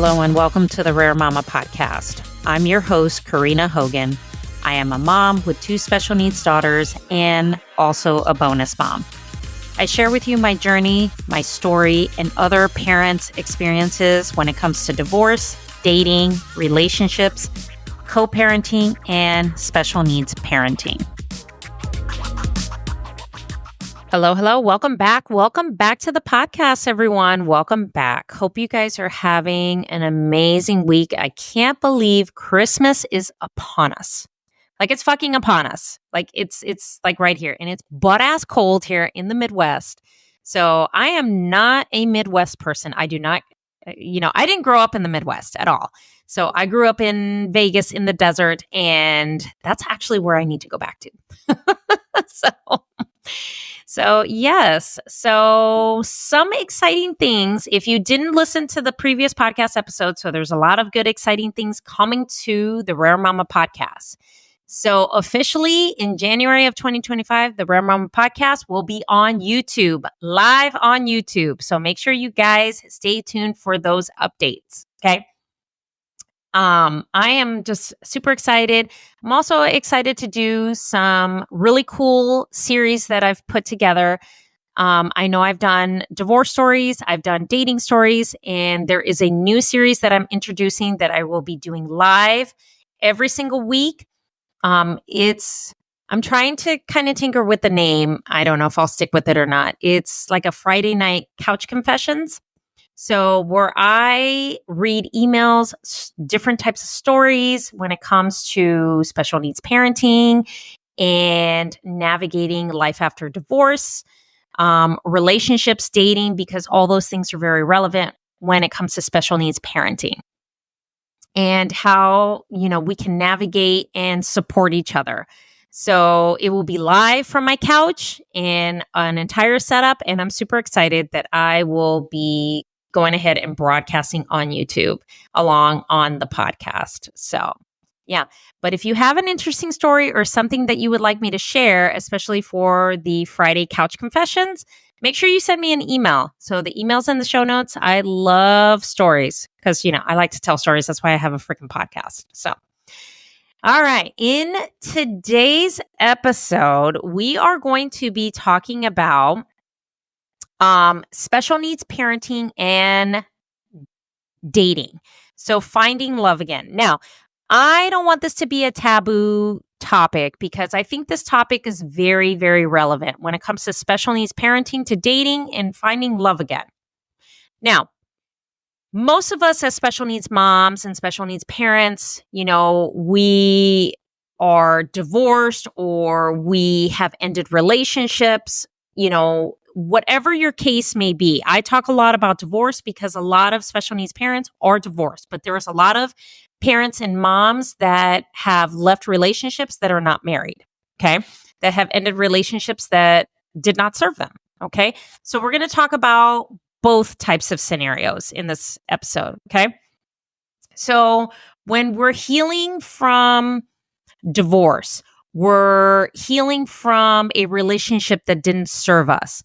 Hello and welcome to the Rare Mama podcast. I'm your host, Karina Hogan. I am a mom with 2 special needs daughters and also a bonus mom. I share with you my journey, my story, and other parents' experiences when it comes to divorce, dating, relationships, co-parenting, and special needs parenting. Hello. Welcome back. Welcome back to the podcast, everyone. Welcome back. Hope you guys are having an amazing week. I can't believe Christmas is upon us. Like it's fucking upon us. Like it's like right here, and it's butt ass cold here in the Midwest. So I am not a Midwest person. I do not, I didn't grow up in the Midwest at all. So I grew up in Vegas in the desert, and that's actually where I need to go back to. So yes. So some exciting things. If you didn't listen to the previous podcast episode, so there's a lot of good, exciting things coming to the Rare Mama podcast. So officially in January of 2025, the Rare Mama podcast will be on YouTube, live on YouTube. So make sure you guys stay tuned for those updates. Okay. I am just super excited. I'm also excited to do some really cool series that I've put together. I know I've done divorce stories, I've done dating stories, and there is a new series that I'm introducing that I will be doing live every single week. I'm trying to kind of tinker with the name. I don't know if I'll stick with it or not. It's like a Friday night couch confessions. So where I read emails, different types of stories when it comes to special needs parenting and navigating life after divorce, relationships, dating, because all those things are very relevant when it comes to special needs parenting and how, we can navigate and support each other. So it will be live from my couch in an entire setup. And I'm super excited that I will be going ahead and broadcasting on YouTube along on the podcast. So yeah, but if you have an interesting story or something that you would like me to share, especially for the Friday Couch Confessions, make sure you send me an email. So the email's in the show notes. I love stories because, I like to tell stories. That's why I have a freaking podcast. So, all right. In today's episode, we are going to be talking about special needs parenting and dating. So finding love again. Now, I don't want this to be a taboo topic because I think this topic is very, very relevant when it comes to special needs parenting, to dating, and finding love again. Now, most of us as special needs moms and special needs parents, we are divorced or we have ended relationships, whatever your case may be. I talk a lot about divorce because a lot of special needs parents are divorced, but there's a lot of parents and moms that have left relationships that are not married, okay? That have ended relationships that did not serve them, okay? So we're going to talk about both types of scenarios in this episode, okay? So when we're healing from divorce, we're healing from a relationship that didn't serve us,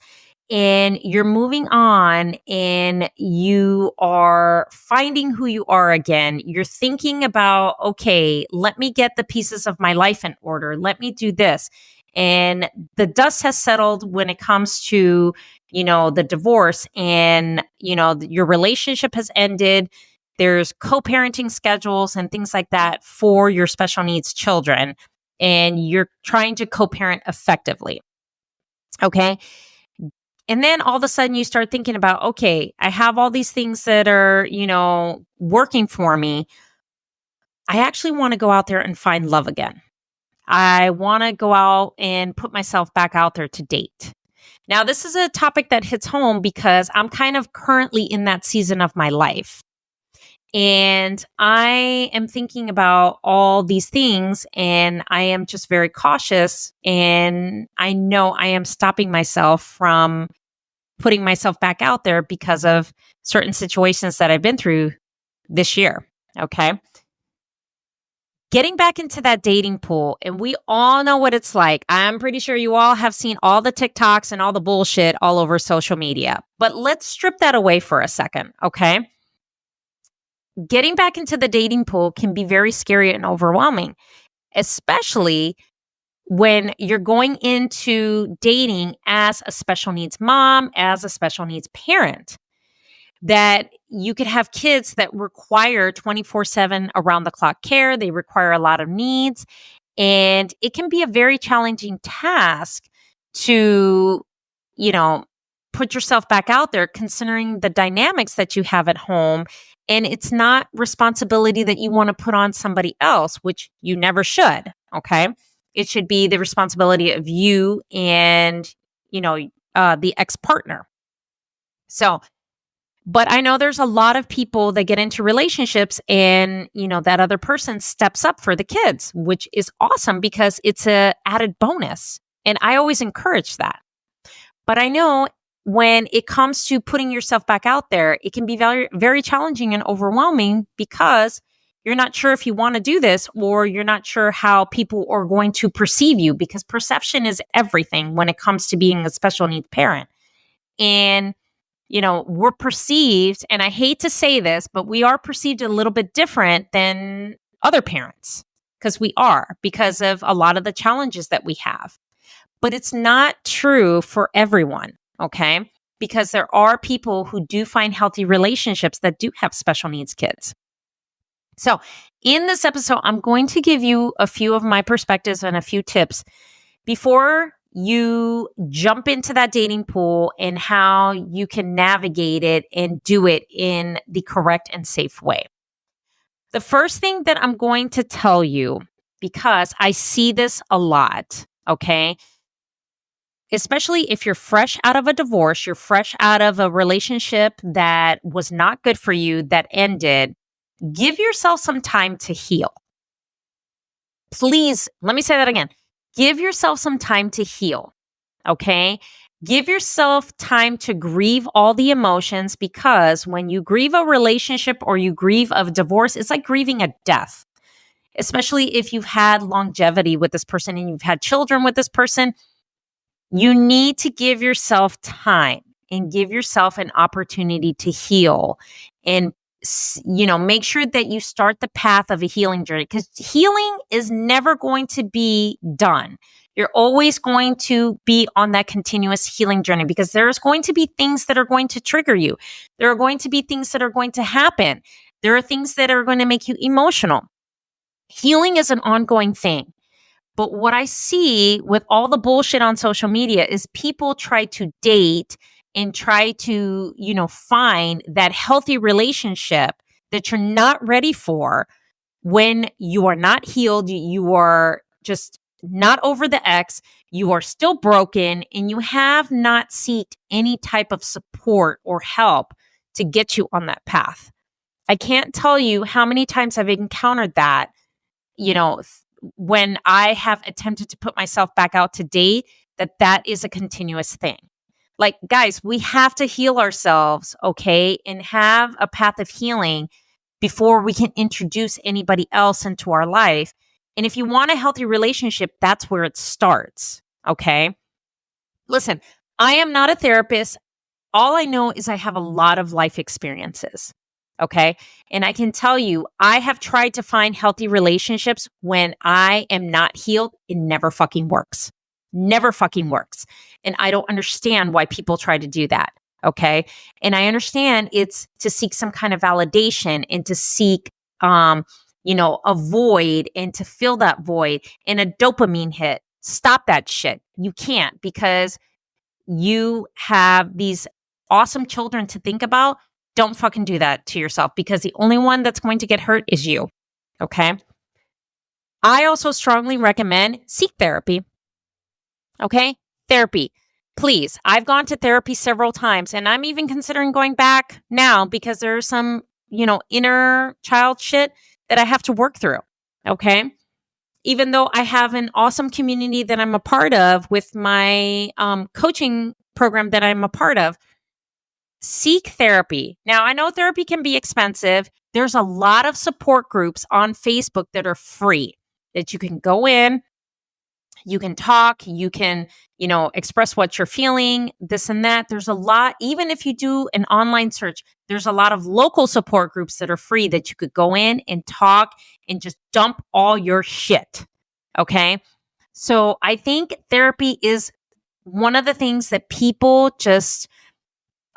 and you're moving on and you are finding who you are again. You're thinking about, okay, let me get the pieces of my life in order. Let me do this. And the dust has settled when it comes to, the divorce, and, your relationship has ended. There's co-parenting schedules and things like that for your special needs children, and you're trying to co-parent effectively. Okay. And then all of a sudden you start thinking about, okay, I have all these things that are, working for me. I actually want to go out there and find love again. I want to go out and put myself back out there to date. Now, this is a topic that hits home because I'm kind of currently in that season of my life. And I am thinking about all these things, and I am just very cautious. And I know I am stopping myself from putting myself back out there because of certain situations that I've been through this year. Okay. Getting back into that dating pool, and we all know what it's like. I'm pretty sure you all have seen all the TikToks and all the bullshit all over social media. But let's strip that away for a second. Okay. getting back into the dating pool can be very scary and overwhelming, especially when you're going into dating as a special needs mom, as a special needs parent, that you could have kids that require 24/7 around the clock care. They require a lot of needs. And it can be a very challenging task to, you know, put yourself back out there considering the dynamics that you have at home. And it's not responsibility that you want to put on somebody else, which you never should. Okay. It should be the responsibility of you and, the ex-partner. So, but I know there's a lot of people that get into relationships and, that other person steps up for the kids, which is awesome because it's a added bonus. And I always encourage that. But I know when it comes to putting yourself back out there, it can be very, very challenging and overwhelming because you're not sure if you want to do this or you're not sure how people are going to perceive you, because perception is everything when it comes to being a special needs parent. And we're perceived, and I hate to say this, but we are perceived a little bit different than other parents because of a lot of the challenges that we have. But it's not true for everyone, okay? Because there are people who do find healthy relationships that do have special needs kids. So in this episode, I'm going to give you a few of my perspectives and a few tips before you jump into that dating pool and how you can navigate it and do it in the correct and safe way. The first thing that I'm going to tell you, because I see this a lot, okay? Especially if you're fresh out of a divorce, you're fresh out of a relationship that was not good for you, that ended, give yourself some time to heal. Please, let me say that again. Give yourself some time to heal, okay? Give yourself time to grieve all the emotions, because when you grieve a relationship or you grieve a divorce, it's like grieving a death, especially if you've had longevity with this person and you've had children with this person. You need to give yourself time and give yourself an opportunity to heal and make sure that you start the path of a healing journey, because healing is never going to be done. You're always going to be on that continuous healing journey because there's going to be things that are going to trigger you. There are going to be things that are going to happen. There are things that are going to make you emotional. Healing is an ongoing thing. But what I see with all the bullshit on social media is people try to date and try to, find that healthy relationship that you're not ready for when you are not healed, you are just not over the ex, you are still broken, and you have not sought any type of support or help to get you on that path. I can't tell you how many times I've encountered that, when I have attempted to put myself back out to date, that is a continuous thing. Like, guys, we have to heal ourselves, okay, and have a path of healing before we can introduce anybody else into our life. And if you want a healthy relationship, that's where it starts, okay? Listen, I am not a therapist. All I know is I have a lot of life experiences, okay? And I can tell you, I have tried to find healthy relationships when I am not healed. It never fucking works. Never fucking works. And I don't understand why people try to do that. Okay. And I understand it's to seek some kind of validation and to seek, a void and to fill that void and a dopamine hit. Stop that shit. You can't, because you have these awesome children to think about. Don't fucking do that to yourself, because the only one that's going to get hurt is you. Okay. I also strongly recommend seek therapy. Okay. Therapy. Please. I've gone to therapy several times, and I'm even considering going back now because there's some, inner child shit that I have to work through. Okay. Even though I have an awesome community that I'm a part of with my coaching program that I'm a part of, seek therapy. Now, I know therapy can be expensive. There's a lot of support groups on Facebook that are free that you can go in You can talk, you can, express what you're feeling, this and that. There's a lot, even if you do an online search, there's a lot of local support groups that are free that you could go in and talk and just dump all your shit. Okay. So I think therapy is one of the things that people just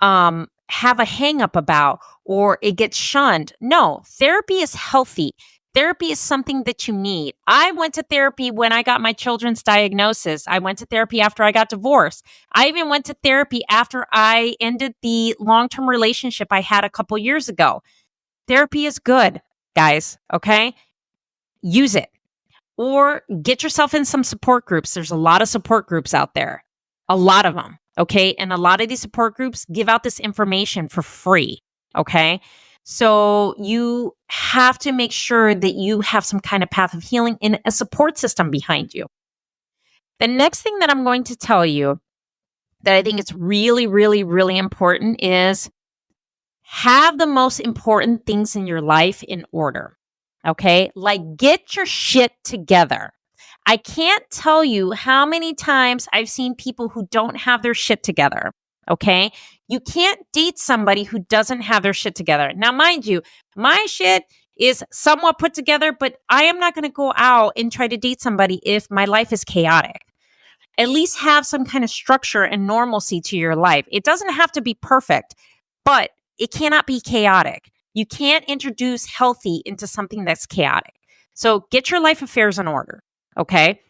have a hang up about, or it gets shunned. No, therapy is healthy. Therapy is something that you need. I went to therapy when I got my children's diagnosis. I went to therapy after I got divorced. I even went to therapy after I ended the long-term relationship I had a couple years ago. Therapy is good, guys, okay? Use it. Or get yourself in some support groups. There's a lot of support groups out there, a lot of them. Okay. And a lot of these support groups give out this information for free. Okay. So you have to make sure that you have some kind of path of healing and a support system behind you. The next thing that I'm going to tell you that I think is really, really, really important is have the most important things in your life in order. Okay. Like get your shit together. I can't tell you how many times I've seen people who don't have their shit together. Okay. You can't date somebody who doesn't have their shit together. Now, mind you, my shit is somewhat put together, but I am not going to go out and try to date somebody if my life is chaotic. At least have some kind of structure and normalcy to your life. It doesn't have to be perfect, but it cannot be chaotic. You can't introduce healthy into something that's chaotic. So get your life affairs in order. Okay.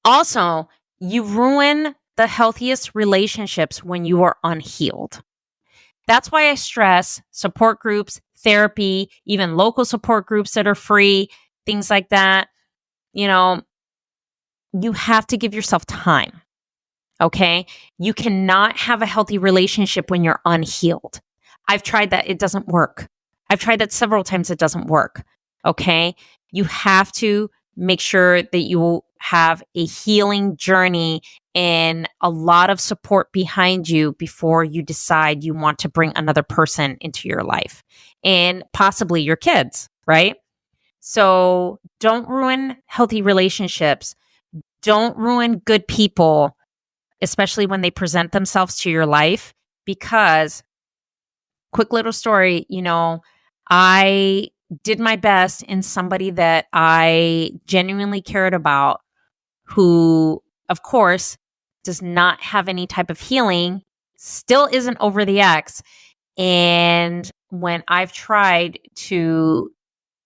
Also, you ruin the healthiest relationships when you are unhealed. That's why I stress support groups, therapy, even local support groups that are free, things like that. You have to give yourself time. Okay. You cannot have a healthy relationship when you're unhealed. I've tried that. It doesn't work. I've tried that several times. It doesn't work. Okay. You have to make sure that you have a healing journey and a lot of support behind you before you decide you want to bring another person into your life and possibly your kids, right? So don't ruin healthy relationships. Don't ruin good people, especially when they present themselves to your life, because quick little story, I did my best in somebody that I genuinely cared about, who, of course, does not have any type of healing, still isn't over the X. And when I've tried to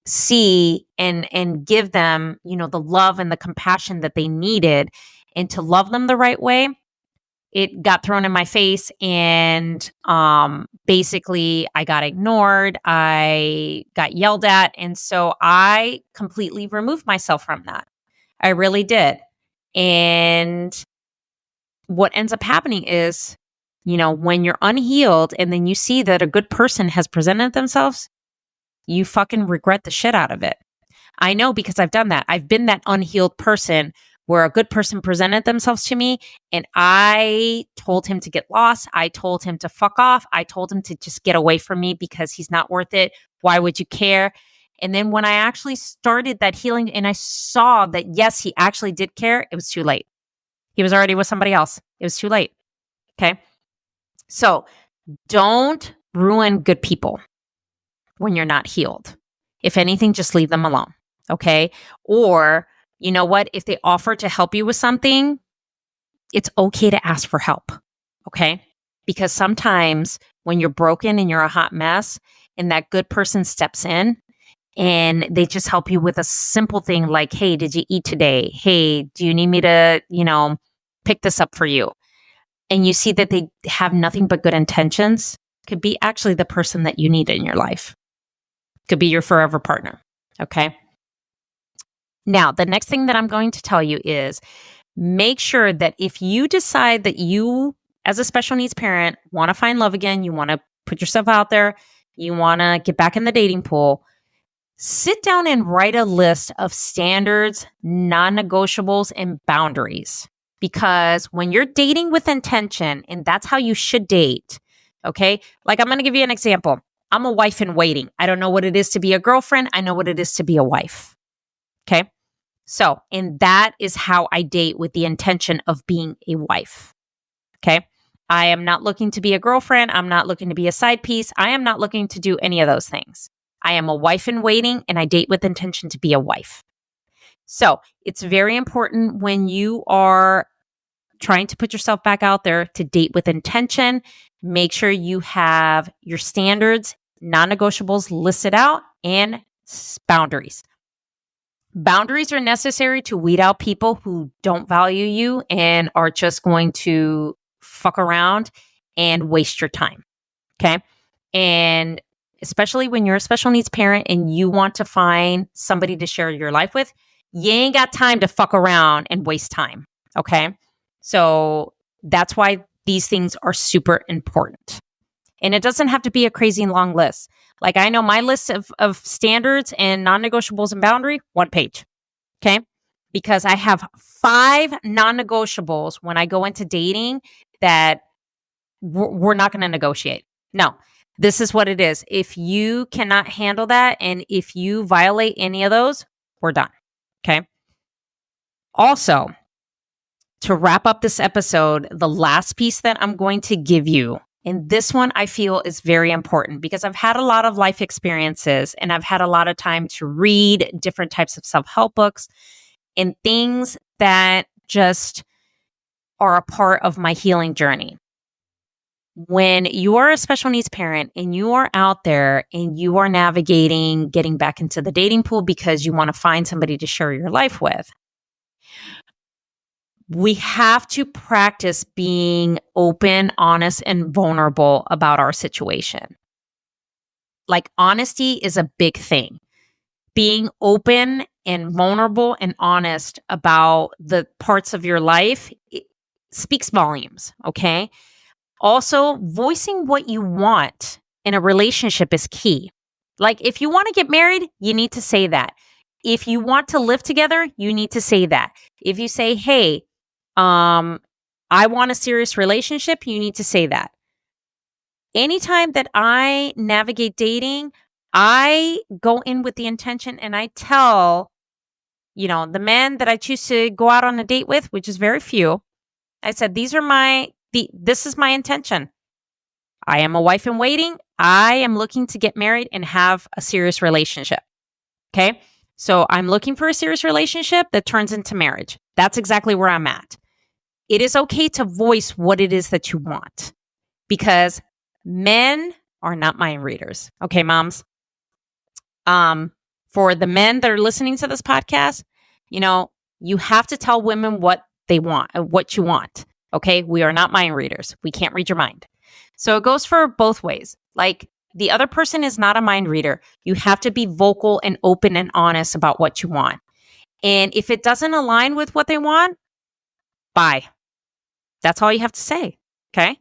see and give them, the love and the compassion that they needed and to love them the right way, it got thrown in my face, and basically I got ignored. I got yelled at. And so I completely removed myself from that. I really did. And what ends up happening is, when you're unhealed and then you see that a good person has presented themselves, you fucking regret the shit out of it. I know, because I've done that. I've been that unhealed person where a good person presented themselves to me and I told him to get lost. I told him to fuck off. I told him to just get away from me because he's not worth it. Why would you care? And then when I actually started that healing and I saw that, yes, he actually did care, it was too late. He was already with somebody else. It was too late. Okay. So don't ruin good people when you're not healed. If anything, just leave them alone. Okay. Or, you know what? If they offer to help you with something, it's okay to ask for help. Okay. Because sometimes when you're broken and you're a hot mess and that good person steps in and they just help you with a simple thing like, hey, did you eat today? Hey, do you need me to, pick this up for you? And you see that they have nothing but good intentions, could be actually the person that you need in your life. Could be your forever partner. Okay. Now, the next thing that I'm going to tell you is make sure that if you decide that you, as a special needs parent, want to find love again, you want to put yourself out there, you want to get back in the dating pool, sit down and write a list of standards, non-negotiables, and boundaries. Because when you're dating with intention, and that's how you should date, okay? Like, I'm going to give you an example. I'm a wife in waiting. I don't know what it is to be a girlfriend. I know what it is to be a wife. Okay. So, and that is how I date, with the intention of being a wife. Okay. I am not looking to be a girlfriend. I'm not looking to be a side piece. I am not looking to do any of those things. I am a wife in waiting, and I date with intention to be a wife. So it's very important when you are trying to put yourself back out there to date with intention. Make sure you have your standards, non-negotiables listed out, and boundaries. Boundaries are necessary to weed out people who don't value you and are just going to fuck around and waste your time. Okay. And especially when you're a special needs parent and you want to find somebody to share your life with, you ain't got time to fuck around and waste time. Okay. So that's why these things are super important. And it doesn't have to be a crazy long list. Like, I know my list of standards and non-negotiables and boundary, 1 page. Okay. Because I have 5 non-negotiables when I go into dating that we're not going to negotiate. No, this is what it is. If you cannot handle that, and if you violate any of those, we're done. Okay. Also, to wrap up this episode, the last piece that I'm going to give you, and this one I feel is very important because I've had a lot of life experiences and I've had a lot of time to read different types of self-help books and things that just are a part of my healing journey. When you are a special needs parent and you are out there and you are navigating getting back into the dating pool because you want to find somebody to share your life with, we have to practice being open, honest, and vulnerable about our situation. Like, honesty is a big thing. Being open and vulnerable and honest about the parts of your life, it speaks volumes, okay? Also, voicing what you want in a relationship is key. Like, if you want to get married, you need to say that. If you want to live together, you need to say that. If you say, hey, I want a serious relationship, you need to say that. Anytime that I navigate dating, I go in with the intention and I tell, the men that I choose to go out on a date with, which is very few, I said, this is my intention. I am a wife in waiting. I am looking to get married and have a serious relationship. Okay. So I'm looking for a serious relationship that turns into marriage. That's exactly where I'm at. It is okay to voice what it is that you want, because men are not mind readers. Okay, moms. For the men that are listening to this podcast, you have to tell women what they want, what you want. Okay. We are not mind readers. We can't read your mind. So it goes for both ways. Like, the other person is not a mind reader. You have to be vocal and open and honest about what you want. And if it doesn't align with what they want, bye. That's all you have to say. Okay.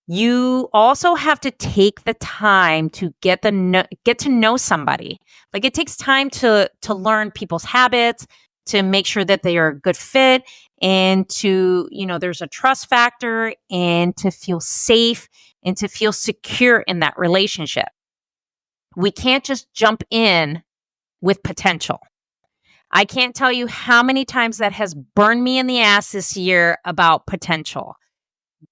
You also have to take the time to get to know somebody. Like, it takes time to learn people's habits, to make sure that they are a good fit, and to, there's a trust factor, and to feel safe and to feel secure in that relationship. We can't just jump in with potential. I can't tell you how many times that has burned me in the ass this year about potential.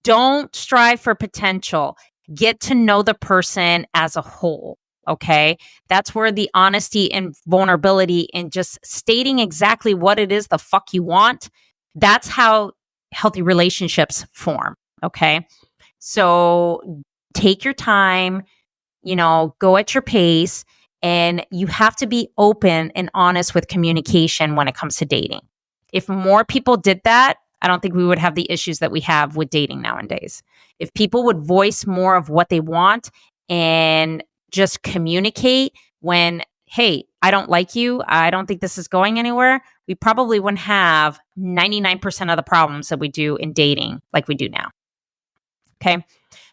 Don't strive for potential. Get to know the person as a whole. Okay. That's where the honesty and vulnerability and just stating exactly what it is the fuck you want. That's how healthy relationships form. Okay. So take your time, go at your pace, and you have to be open and honest with communication when it comes to dating. If more people did that, I don't think we would have the issues that we have with dating nowadays. If people would voice more of what they want and just communicate when, hey, I don't like you, I don't think this is going anywhere, we probably wouldn't have 99% of the problems that we do in dating like we do now. Okay.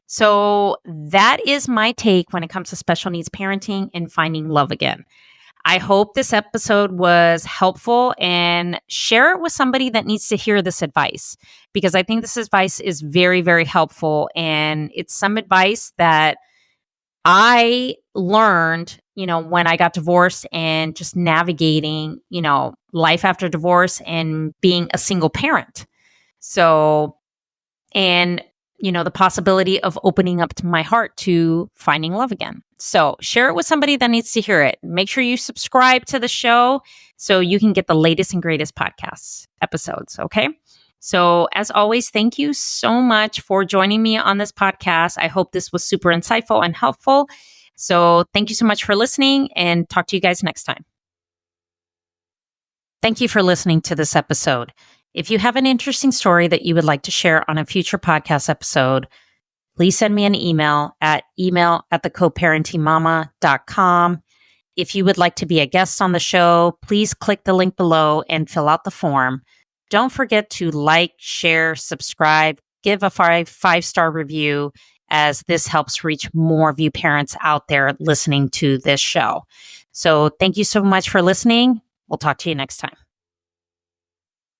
So that is my take when it comes to special needs parenting and finding love again. I hope this episode was helpful, and share it with somebody that needs to hear this advice, because I think this advice is very, very helpful. And it's some advice that I learned when I got divorced and just navigating, life after divorce and being a single parent. So, and, the possibility of opening up to my heart to finding love again. So share it with somebody that needs to hear it. Make sure you subscribe to the show so you can get the latest and greatest podcasts episodes. Okay. So as always, thank you so much for joining me on this podcast. I hope this was super insightful and helpful. So thank you so much for listening, and talk to you guys next time. Thank you for listening to this episode. If you have an interesting story that you would like to share on a future podcast episode, please send me an email at email@thecoparentingmama.com. If you would like to be a guest on the show, please click the link below and fill out the form. Don't forget to like, share, subscribe, give a five-star review, as this helps reach more of you parents out there listening to this show. So thank you so much for listening. We'll talk to you next time.